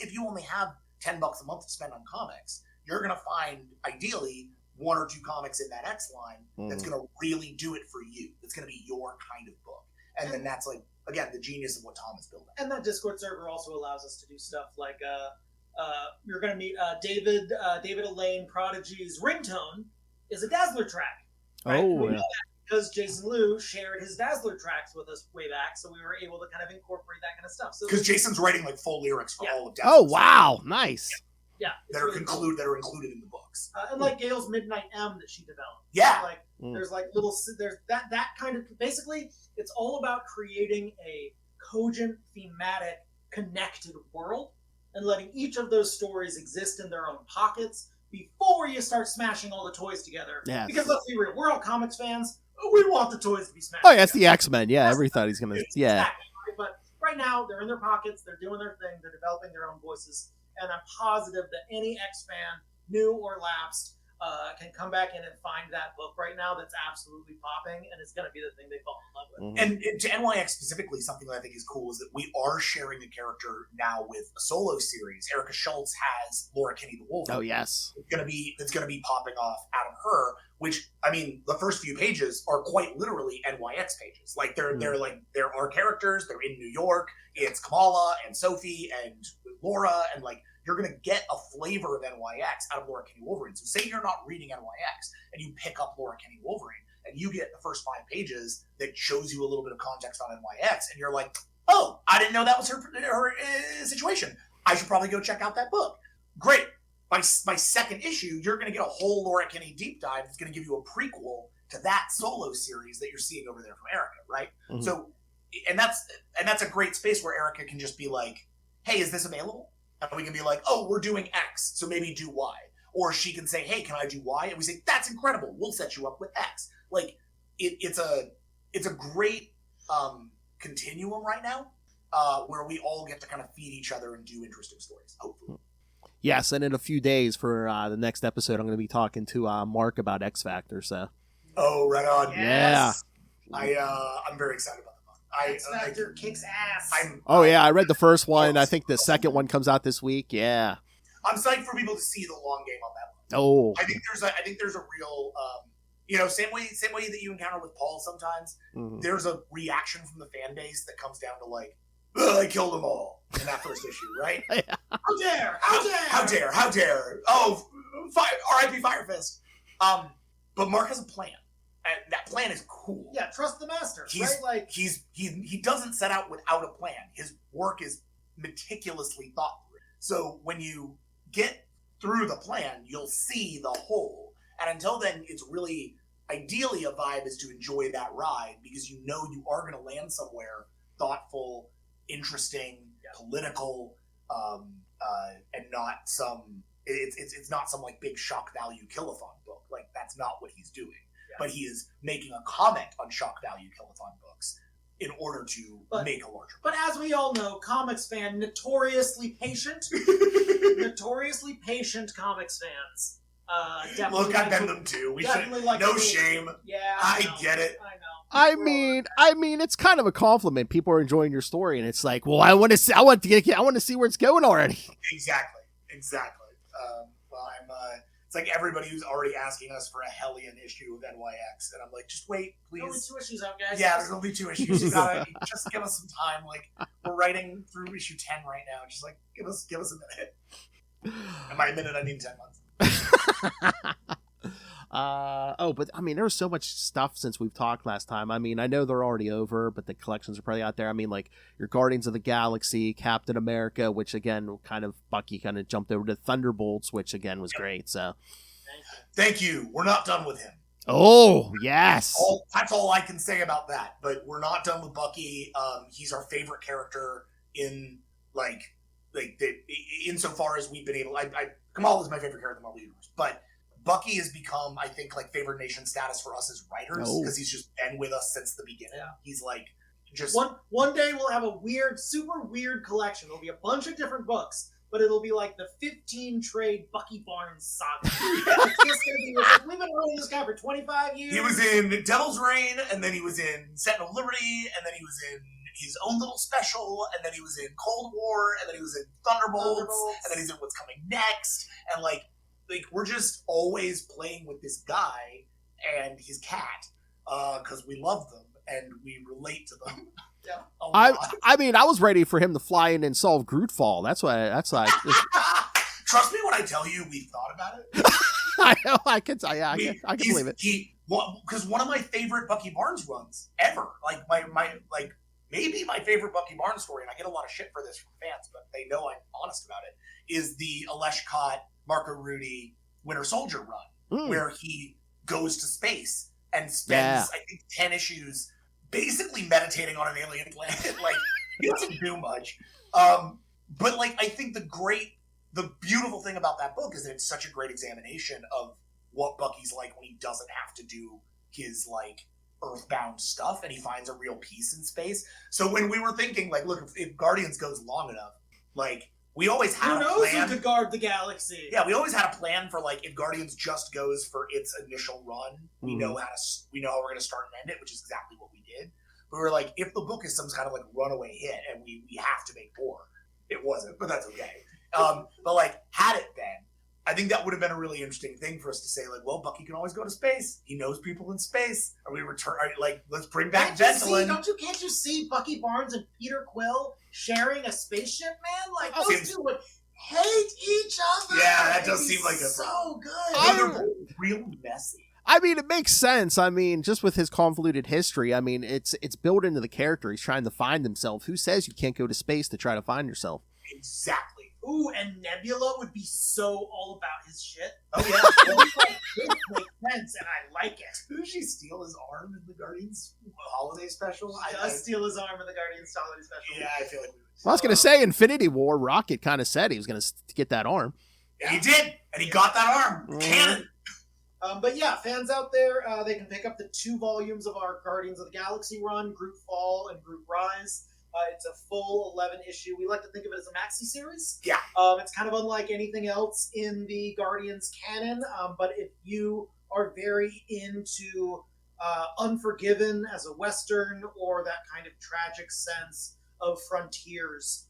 if you only have $10 a month to spend on comics, you're going to find, ideally, 1 or 2 comics in that X line that's going to really do it for you. It's going to be your kind of book. And then that's like, again, the genius of what Tom is building. And that Discord server also allows us to do stuff like you're going to meet David Elaine Prodigy's ringtone is a Dazzler track. Right? Oh, we know that because Jason Liu shared his Dazzler tracks with us way back, so we were able to kind of incorporate that kind of stuff. Because Jason's writing like full lyrics for all of Dazzler. Oh, wow. Nice. Yeah. That are included in the books. And like Gail's Midnight M that she developed. Yeah. Like there's like there's that kind of, basically it's all about creating a cogent, thematic, connected world and letting each of those stories exist in their own pockets before you start smashing all the toys together. Yes. Because let's be real, we're all comics fans. We want the toys to be smashed. Oh, yeah, it's the X-Men. Yeah, everybody's going to... Yeah. Exactly, right? But right now, they're in their pockets. They're doing their thing. They're developing their own voices. And I'm positive that any X-fan, new or lapsed, can come back in and find that book right now that's absolutely popping, and it's going to be the thing they fall in love with. And to NYX specifically, something that I think is cool is that we are sharing a character now with a solo series. Erica Schultz has Laura Kinney the Wolf. Oh, yes. It's going to be popping off out of her, which, I mean, the first few pages are quite literally NYX pages. Like, they're there are characters, they're in New York, it's Kamala and Sophie and Laura, and like, you're going to get a flavor of NYX out of Laura Kinney Wolverine. So say you're not reading NYX and you pick up Laura Kinney Wolverine and you get the first 5 pages that shows you a little bit of context on NYX, and you're like, oh, I didn't know that was her situation. I should probably go check out that book. great. By second issue, you're going to get a whole Laura Kinney deep dive that's going to give you a prequel to that solo series that you're seeing over there from Erica, right? Mm-hmm. So, and that's a great space where Erica can just be like, hey, is this available? And we can be like, oh, we're doing X, so maybe do Y. Or she can say, hey, can I do Y? And we say, that's incredible. We'll set you up with X. Like, it's a great continuum right now where we all get to kind of feed each other and do interesting stories, hopefully. Yes, and in a few days for the next episode, I'm going to be talking to Mark about X Factor. So. Oh, right on. Yes. Yeah. I'm very excited about the book. X Factor kicks ass. I read the first one. I think the second one comes out this week. Yeah. I'm psyched for people to see the long game on that one. Oh. I think there's a real, same way that you encounter with Paul sometimes. Mm-hmm. There's a reaction from the fan base that comes down to like, I killed them all in that first issue, right? Yeah. How dare! Oh, R.I.P. Fire Fist. But Mark has a plan, and that plan is cool. Yeah, trust the master. He doesn't set out without a plan. His work is meticulously thought through. So when you get through the plan, you'll see the whole. And until then, it's really ideally a vibe is to enjoy that ride because you know you are going to land somewhere thoughtful, interesting, political, and not some. It's not some like big shock value killathon book. Like that's not what he's doing. Yeah. But he is making a comment on shock value killathon books in order to make a larger. But as we all know, comics fan notoriously patient comics fans. Look, I've been them too. We should no shame. Yeah, I get it. I mean, it's kind of a compliment. People are enjoying your story, and it's like, well, I want to see where it's going already. Exactly. It's like everybody who's already asking us for a Hellion issue of NYX, and I'm like, just wait, please. There's only 2 issues out, guys. Yeah, there's only 2 issues. You gotta just give us some time. Like we're writing through issue 10 right now. Just like give us a minute. And by a minute, I mean 10 months. But I mean, there was so much stuff since we've talked last time. I mean, I know they're already over, but the collections are probably out there. I mean, like your Guardians of the Galaxy, Captain America, which again, Bucky kind of jumped over to Thunderbolts, which again was great. So, thank you. We're not done with him. Oh yes, that's all I can say about that. But we're not done with Bucky. He's our favorite character in insofar as we've been able. Kamala is my favorite character in the Marvel Universe, but Bucky has become, I think, like favorite nation status for us as writers because he's just been with us since the beginning. Yeah. He's like just one day we'll have a super weird collection. There'll be a bunch of different books, but it'll be like the 15 trade Bucky Barnes saga. It's just gonna be like, we've been writing this guy for 25 years. He was in Devil's Reign, and then he was in Sentinel of Liberty, and then he was in his own little special, and then he was in Cold War, and then he was in Thunderbolts, and then he's in What's Coming Next, and like we're just always playing with this guy and his cat because we love them and we relate to them. Yeah, I mean, I was ready for him to fly in and solve Grootfall. That's like. Trust me when I tell you we thought about it. I know. I can believe it. Because one of my favorite Bucky Barnes runs ever, maybe my favorite Bucky Barnes story, and I get a lot of shit for this from fans, but they know I'm honest about it, is the Alesh Kott, Marco Rudy Winter Soldier run, where he goes to space and spends, I think, 10 issues basically meditating on an alien planet. Like, he doesn't do much. But, I think the beautiful thing about that book is that it's such a great examination of what Bucky's like when he doesn't have to do his, earthbound stuff and he finds a real peace in space. So when we were thinking, look, if Guardians goes long enough, we always had a plan. Who knows who could guard the galaxy? Yeah, we always had a plan for if Guardians just goes for its initial run, we know how we're going to start and end it, which is exactly what we did. But we were like, if the book is some kind of runaway hit and we have to make more, it wasn't, but that's okay. But had it been, I think that would have been a really interesting thing for us to say, well, Bucky can always go to space. He knows people in space. Or we return, let's bring back Gentleman. Can't you see Bucky Barnes and Peter Quill sharing a spaceship, man? Those two would hate each other. Yeah, that does seem like so good. They're real messy. I mean, it makes sense. I mean, just with his convoluted history, I mean, it's built into the character. He's trying to find himself. Who says you can't go to space to try to find yourself? Exactly. Ooh, and Nebula would be so all about his shit. Oh yeah, This makes sense, and I like it. didn't she steal his arm in the Guardians holiday special? He does steal his arm in the Guardians Holiday Special. Yeah, I feel like. Well, I was gonna say Infinity War. Rocket kind of said he was gonna get that arm. Yeah, he did, and he got that arm. Cannon. But yeah, fans out there, they can pick up the 2 volumes of our Guardians of the Galaxy run, Group Fall and Group Rise. It's a full 11 issue. We like to think of it as a maxi series. Yeah. It's kind of unlike anything else in the Guardians canon. But if you are very into Unforgiven as a Western, or that kind of tragic sense of frontiers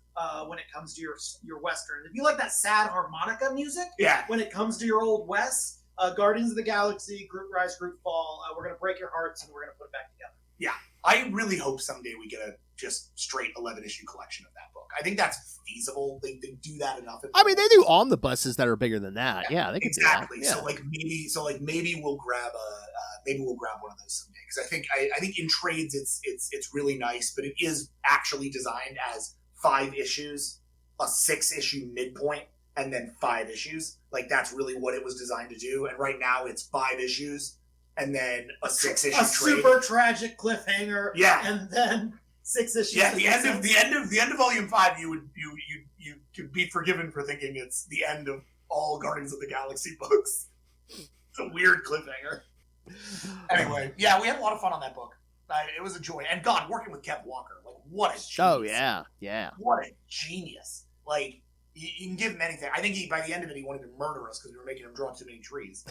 when it comes to your Western, if you like that sad harmonica music, Yeah. when it comes to your Old West, Guardians of the Galaxy, Group Rise, Group Fall, we're going to break your hearts and we're going to put it back together. Yeah. I really hope someday we get a just straight 11 issue collection of that book. I think that's feasible. They do that enough. I mean, they do omnibuses that are bigger than that. Yeah, they can exactly. do that. Yeah. So maybe we'll grab one of those someday, because I think in trades it's really nice, but it is actually designed as 5 issues, a 6-issue midpoint, and then 5 issues. Like, that's really what it was designed to do. And right now it's 5 issues and then a 6-issue trade. Super tragic cliffhanger. Yeah. And then 6 issues. Yeah, the end of volume 5, you could be forgiven for thinking it's the end of all Guardians of the Galaxy books. It's a weird cliffhanger. Anyway, yeah, we had a lot of fun on that book. It was a joy. And God, working with Kev Walker, like, what a genius. Oh yeah. What a genius. Like, you can give him anything. I think by the end of it, he wanted to murder us because we were making him draw too many trees.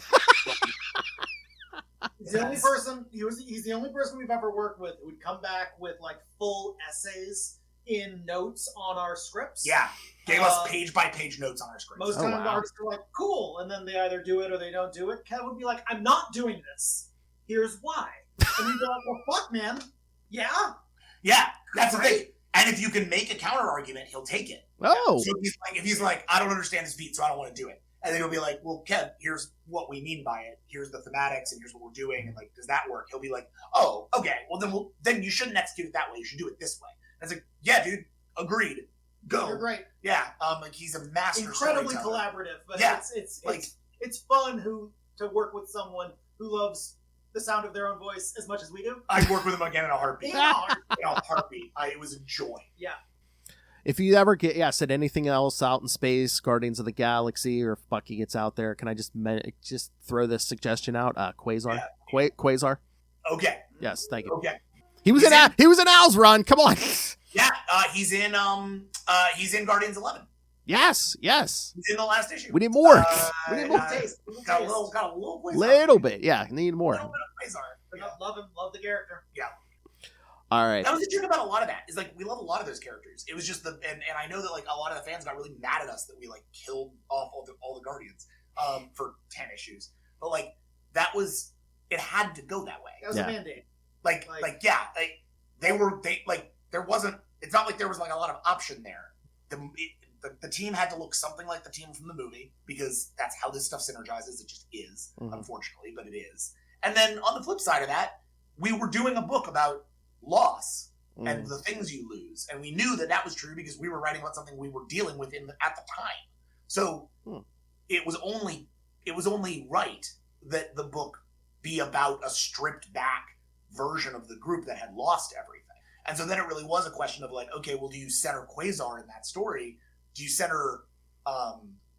He's the only person. He's the only person we've ever worked with who would come back with like full essays in notes on our scripts. Yeah, gave us page by page notes on our scripts. Most times the artists are like, "Cool," and then they either do it or they don't do it. Kev would be like, "I'm not doing this. Here's why." And we'd be like, "Well, fuck, man. Yeah, that's the thing. And if you can make a counter argument, he'll take it. Oh, so if he's like, I don't understand this beat, so I don't want to do it. And then he'll be like, well, Kev, here's what we mean by it. Here's the thematics, and here's what we're doing. And like, does that work? He'll be like, oh, okay. Well, then you shouldn't execute it that way. You should do it this way. And it's like, yeah, dude, agreed. Go. You're great. Yeah. Like, he's a master. Incredibly collaborative, but yeah. it's fun to work with someone who loves the sound of their own voice as much as we do. I'd work with him again in a heartbeat. In a heartbeat. It was a joy. Yeah. If you ever said anything else out in space, Guardians of the Galaxy, or if Bucky gets out there, can I just throw this suggestion out? Quasar. Yeah. Quasar. Okay. Yes, thank you. Okay. He was in Al's run. Come on. Yeah, he's in Guardians 11. Yes. He's in the last issue. We need more. We need more. Got a little Quasar. Little bit. Yeah, need more. A little bit of Quasar. Yeah. Love him. Love the character. Yeah. All right. That was the truth about a lot of that. Is like, we love a lot of those characters. It was just and I know that like a lot of the fans got really mad at us that we like killed off all the Guardians for 10 issues. But like, it had to go that way. That was a mandate. There wasn't. It's not like there was like a lot of option there. The team had to look something like the team from the movie, because that's how this stuff synergizes. It just is, unfortunately, but it is. And then on the flip side of that, we were doing a book about loss and the things you lose, and we knew that was true because we were writing about something we were dealing with at the time. So it was only right that the book be about a stripped back version of the group that had lost everything. And so then it really was a question of like, okay, well, do you center Quasar in that story? Do you center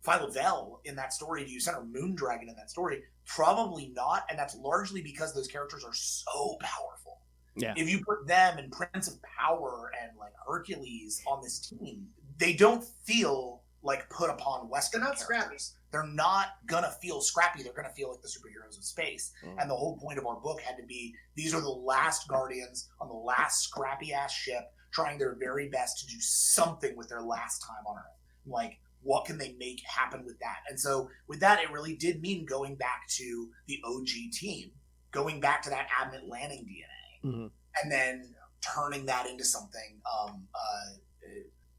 Final Veil in that story? Do you center Moondragon in that story? Probably not, and that's largely because those characters are so powerful. Yeah. If you put them and Prince of Power and like Hercules on this team, they don't feel like put upon Western characters. Scrappy. They're not gonna feel scrappy. They're gonna feel like the superheroes of space. And the whole point of our book had to be, these are the last Guardians on the last scrappy ass ship, trying their very best to do something with their last time on Earth. Like, what can they make happen with that? And so with that, it really did mean going back to the OG team, going back to that Abnett Lanning DNA, and then turning that into something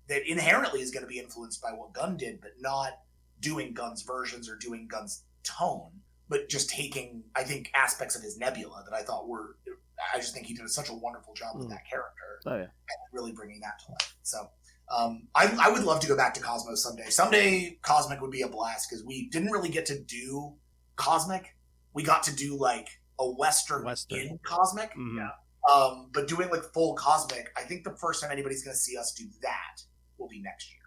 that inherently is going to be influenced by what Gunn did, but not doing Gunn's versions or doing Gunn's tone, but just taking, I think, aspects of his Nebula that I thought I just think he did such a wonderful job with that character. Oh, yeah. And really bringing that to life. So I would love to go back to Cosmos someday. Someday Cosmic would be a blast because we didn't really get to do Cosmic. We got to do like a Western. In Cosmic. Mm-hmm. Yeah. But doing like full Cosmic, I think the first time anybody's going to see us do that will be next year.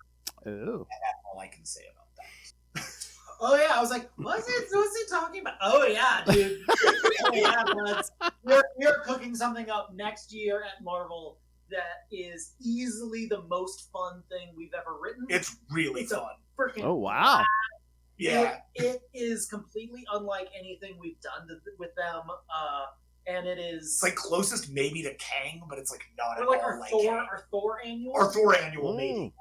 Oh. And that's all I can say about that. Oh yeah, I was like, what's he talking about? Oh yeah, dude. Oh yeah, buds. We're cooking something up next year at Marvel that is easily the most fun thing we've ever written. It's really fun. Freaking oh wow. Yeah. It is completely unlike anything we've done with them. And it is... It's like closest maybe to Kang, but it's like not at like all like Kang. Our Thor annual. Our Thor annual, maybe.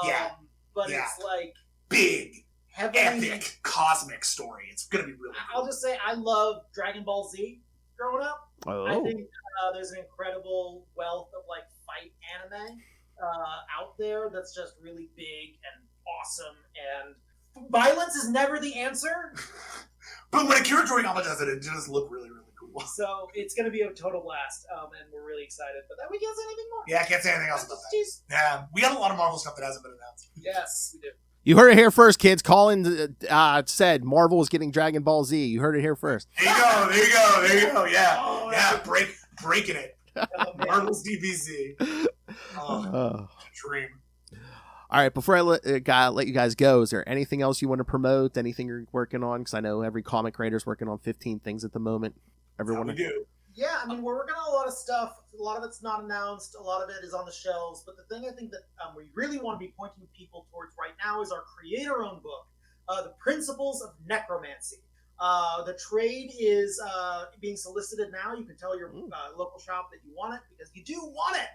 Yeah. But it's like... Big, heavily, epic, cosmic story. It's going to be really cool. I'll just say I love Dragon Ball Z growing up. Oh. I think there's an incredible wealth of like fight anime out there that's just really big and awesome. And violence is never the answer. But when Akira Toriyama does it, it just look really, really cool. So it's going to be a total blast, and we're really excited. But then we can't say anything more. Yeah, I can't say anything else about that. Yeah, we got a lot of Marvel stuff that hasn't been announced. Yes, we do. You heard it here first, kids. Collin said Marvel is getting Dragon Ball Z. You heard it here first. There you go. Yeah, breaking it. Marvel's DBZ. Dream. All right, before I let you guys go, is there anything else you want to promote? Anything you're working on? Because I know every comic creator's working on 15 things at the moment. Everyone we do. Yeah, I mean, we're working on a lot of stuff. A lot of it's not announced. A lot of it is on the shelves. But the thing I think that we really want to be pointing people towards right now is our creator-owned book, The Principles of Necromancy. The trade is being solicited now. You can tell your local shop that you want it because you do want it.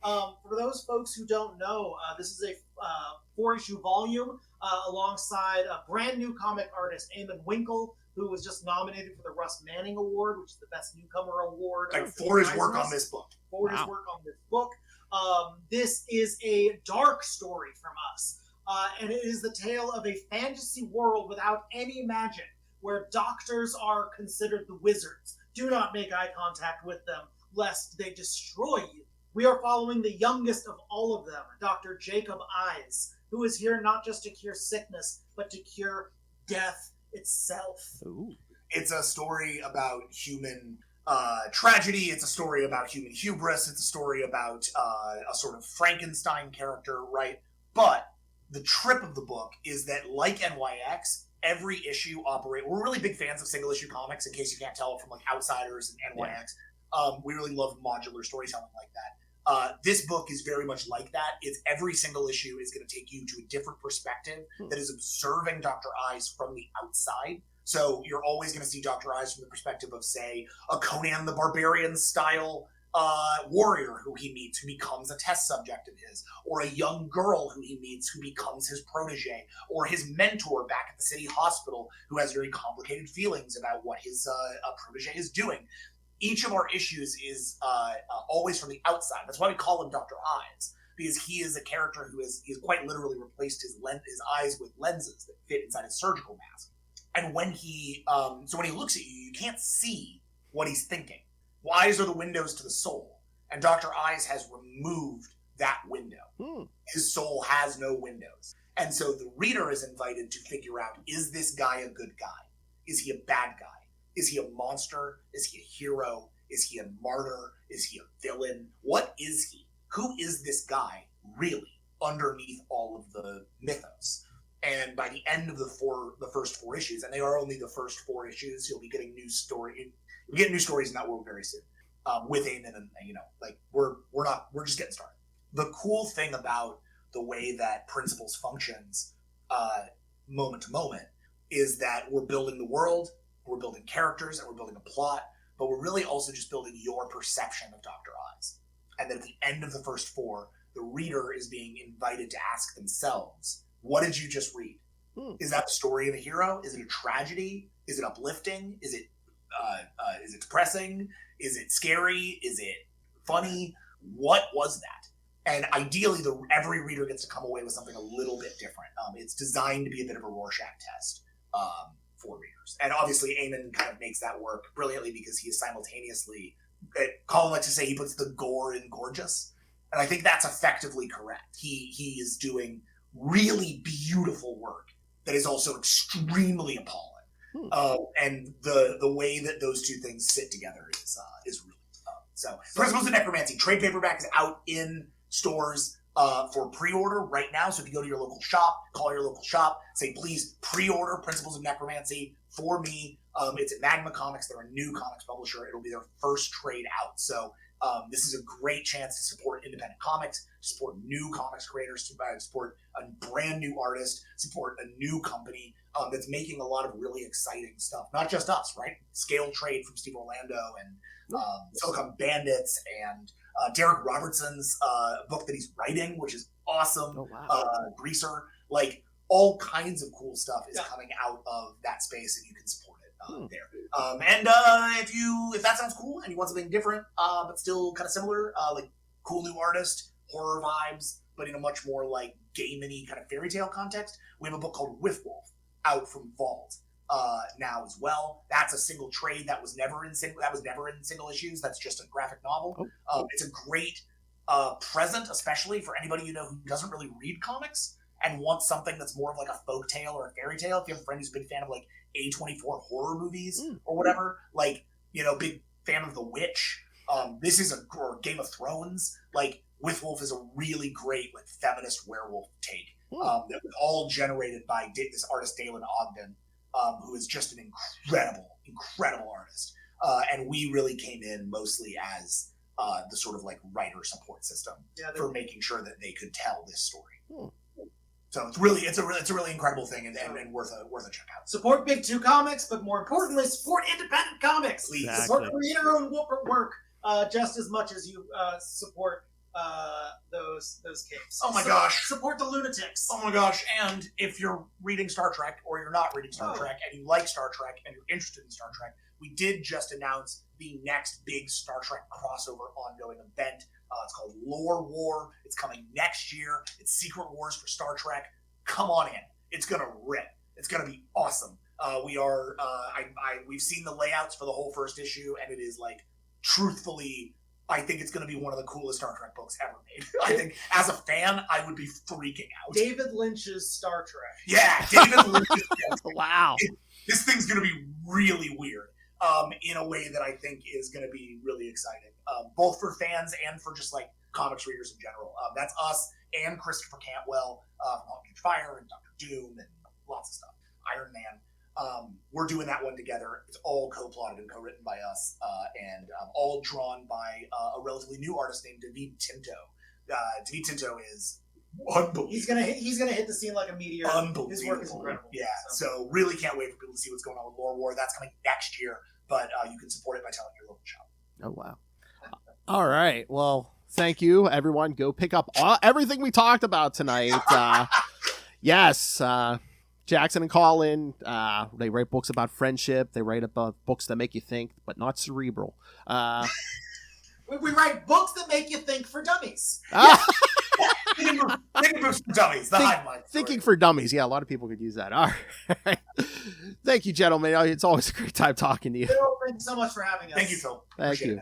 For those folks who don't know, this is a 4-issue volume alongside a brand new comic artist, Eamon Winkle, who was just nominated for the Russ Manning Award, which is the Best Newcomer Award. Like for his work on this book. This is a dark story from us. And it is the tale of a fantasy world without any magic, where doctors are considered the wizards. Do not make eye contact with them, lest they destroy you. We are following the youngest of all of them, Dr. Jacob Eyes, who is here not just to cure sickness, but to cure death itself. Ooh. It's a story about human tragedy. It's a story about human hubris. It's a story about a sort of Frankenstein character, right? But the trip of the book is that, like NYX, every issue we're really big fans of single issue comics, in case you can't tell from like Outsiders and NYX. We really love modular storytelling like that. This book is very much like that. It's every single issue is going to take you to a different perspective that is observing Dr. Eyes from the outside. So you're always going to see Dr. Eyes from the perspective of, say, a Conan the Barbarian style warrior who he meets, who becomes a test subject of his, or a young girl who he meets who becomes his protege, or his mentor back at the city hospital who has very complicated feelings about what his protege is doing. Each of our issues is always from the outside. That's why we call him Dr. Eyes, because he is a character who has quite literally replaced his eyes with lenses that fit inside his surgical mask. And when he looks at you, you can't see what he's thinking. Well, eyes are the windows to the soul, and Dr. Eyes has removed that window. His soul has no windows. And so the reader is invited to figure out, is this guy a good guy? Is he a bad guy? Is he a monster? Is he a hero? Is he a martyr? Is he a villain? What is he? Who is this guy really underneath all of the mythos? And by the end of the first 4 issues, and they are only the first 4 issues, you'll be getting new stories in that world very soon. With Eamon, and we're just getting started. The cool thing about the way that Principles functions moment to moment is that we're building the world, we're building characters, and we're building a plot, but we're really also just building your perception of Dr. Eyes. And then at the end of the first 4, the reader is being invited to ask themselves, what did you just read? Is that the story of a hero? Is it a tragedy? Is it uplifting? Is it depressing? Is it scary? Is it funny? What was that? And ideally, every reader gets to come away with something a little bit different. It's designed to be a bit of a Rorschach test for readers. And obviously, Eamon kind of makes that work brilliantly because he is simultaneously, Collin likes to say he puts the gore in gorgeous. And I think that's effectively correct. He is doing really beautiful work that is also extremely appalling. And the way that those two things sit together is really so. Principles of Necromancy trade paperback is out in stores for pre-order right now. So if you go to your local shop, call your local shop, say please pre-order Principles of Necromancy for me. It's at Magma Comics. They're a new comics publisher. It'll be their first trade out. So this is a great chance to support independent comics, support new comics creators, to support a brand new artist, support a new company that's making a lot of really exciting stuff. Not just us, right? Scale Trade from Steve Orlando and Silicon Bandits and Derek Robertson's book that he's writing, which is awesome. Oh, wow. Greaser, like all kinds of cool stuff is coming out of that space, and you can support it there. And if that sounds cool and you want something different but still kind of similar, like cool new artist, horror vibes, but in a much more like gamey kind of fairy tale context, we have a book called Wolf out from Vault now as well. That's a single trade that was never in single issues. That's just a graphic novel. It's a great present, especially for anybody who doesn't really read comics and wants something that's more of like a folk tale or a fairy tale. If you have a friend who's a big fan of like A24 horror movies or whatever, like big fan of The Witch. This is or Game of Thrones. Like Wolf is a really great like feminist werewolf take. That was all generated by this artist Dalen Ogden, who is just an incredible artist. And we really came in mostly as the sort of like writer support system for making sure that they could tell this story. So it's a really incredible thing and worth a check out. Support Big Two Comics, but more importantly, support independent comics. Please support creator-owned work just as much as you support those capes. Oh my gosh! Support the Lunatics. Oh my gosh! And if you're reading Star Trek or you're not reading Star Trek and you like Star Trek and you're interested in Star Trek, we did just announce the next big Star Trek crossover ongoing event. It's called Lore War. It's coming next year. It's Secret Wars for Star Trek. Come on in. It's gonna rip. It's gonna be awesome. We've seen the layouts for the whole first issue, and it is like, truthfully, I think it's going to be one of the coolest Star Trek books ever made. I think, as a fan, I would be freaking out. David Lynch's Star Trek. Yeah, David Lynch's Wow. This thing's going to be really weird in a way that I think is going to be really exciting, both for fans and for just like comics readers in general. That's us and Christopher Cantwell from Hawkeye Fire and Doctor Doom and lots of stuff. Iron Man. We're doing that one together. It's all co-plotted and co-written by us, and all drawn by a relatively new artist named David Tinto. David Tinto is unbelievable. He's gonna hit the scene like a meteor. Unbelievable. His work is incredible. Yeah, so really can't wait for people to see what's going on with Lore War. That's coming next year, but you can support it by telling your local shop. Oh, wow. All right. Well, thank you, everyone. Go pick up everything we talked about tonight. Yes. Jackson and Collin, they write books about friendship. They write about books that make you think, but not cerebral. We write books that make you think for dummies. Thinking books for dummies. Thinking for dummies. Yeah, a lot of people could use that. All right. Thank you, gentlemen. It's always a great time talking to you. Phil, thank you so much for having us. Thank you, Phil. Thank you.